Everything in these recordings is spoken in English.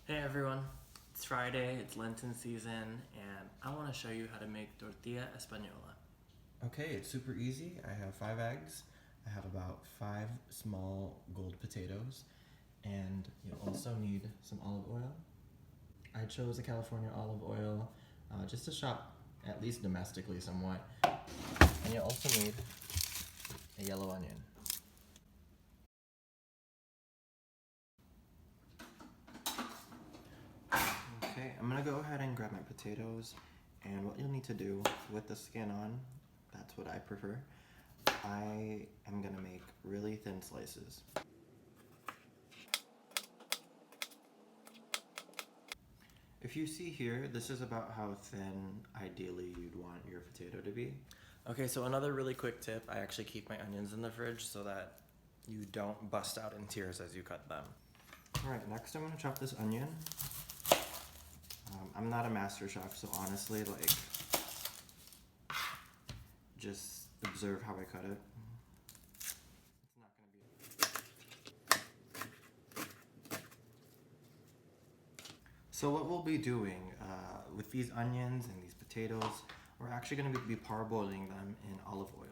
Hey everyone, it's Friday, it's Lenten season, and I want to show you how to make tortilla espanola. Okay, it's super easy. I have 5 eggs. I have about 5 small gold potatoes, and you also need some olive oil. I chose a California olive oil just to shop at least domestically somewhat. And you also need a yellow onion. Okay, I'm gonna go ahead and grab my potatoes, and what you'll need to do with the skin on, that's what I prefer. I am gonna make really thin slices. If you see here, this is about how thin ideally you'd want your potato to be. Okay, so another really quick tip, I actually keep my onions in the fridge so that you don't bust out in tears as you cut them. Alright, next I'm gonna chop this onion. I'm not a master chef, so honestly, just observe how I cut it. It's not gonna be. So what we'll be doing with these onions and these potatoes, we're actually gonna be parboiling them in olive oil.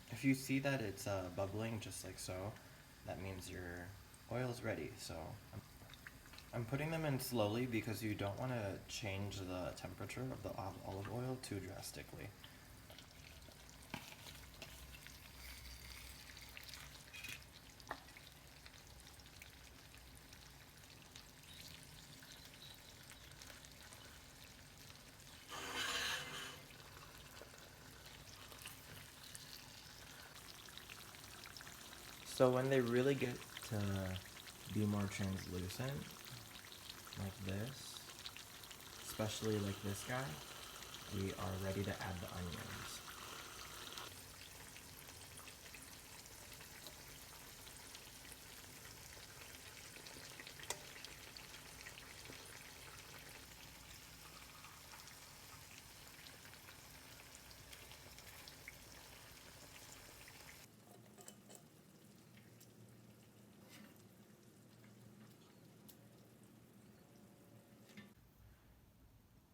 If you see that it's bubbling just like so, that means your oil is ready. So I'm putting them in slowly because you don't want to change the temperature of the olive oil too drastically. So when they really get to be more translucent, like this, especially like this guy, we are ready to add the onions.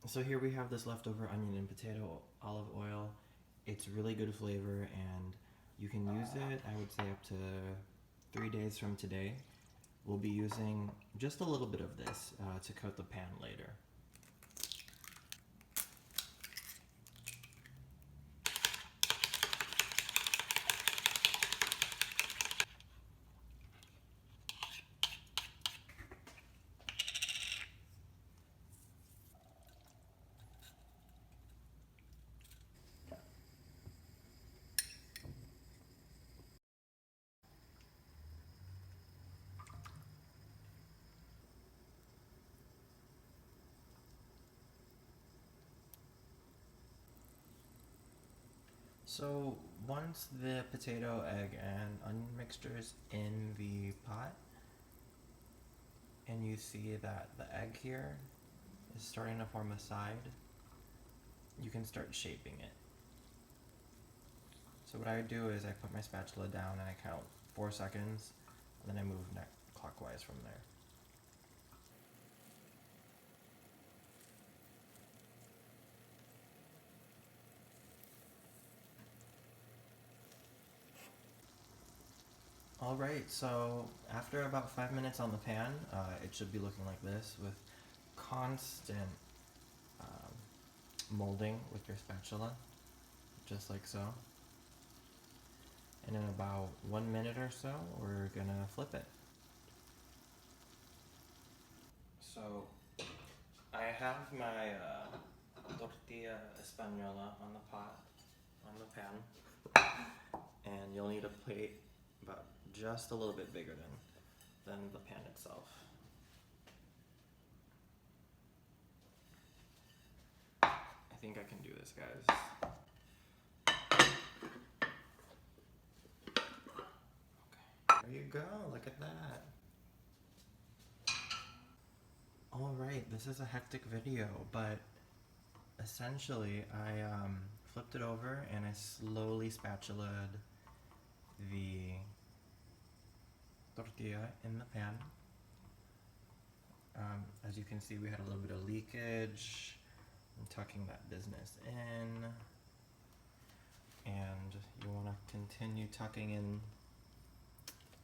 So here we have this leftover onion and potato olive oil. It's really good flavor, and you can use it, I would say, up to 3 days from today. We'll be using just a little bit of this to coat the pan later. So once the potato, egg, and onion mixture is in the pot, and you see that the egg here is starting to form a side, you can start shaping it. So what I do is I put my spatula down and I count 4 seconds, and then I move clockwise from there. Alright, so after about 5 minutes on the pan, it should be looking like this with constant molding with your spatula, just like so. And in about 1 minute or so, we're gonna flip it. So I have my tortilla espanola on the pot, on the pan, and you'll need a plate about just a little bit bigger than the pan itself. think I can do this, guys. Okay. There you go. Look at that. Alright, this is a hectic video, but essentially I flipped it over and I slowly spatulaed the tortilla in the pan. As you can see, we had a little bit of leakage. I'm tucking that business in, and you want to continue tucking in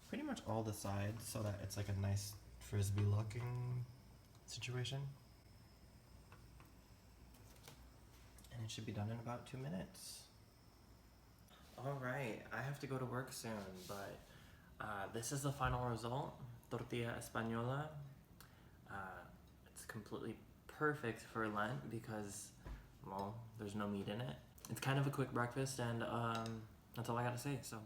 pretty much all the sides so that it's like a nice frisbee looking situation. And it should be done in about 2 minutes. Alright, I have to go to work soon, but this is the final result. Tortilla espanola. It's completely perfect for Lent because, well, there's no meat in it. It's kind of a quick breakfast, and that's all I gotta say, so.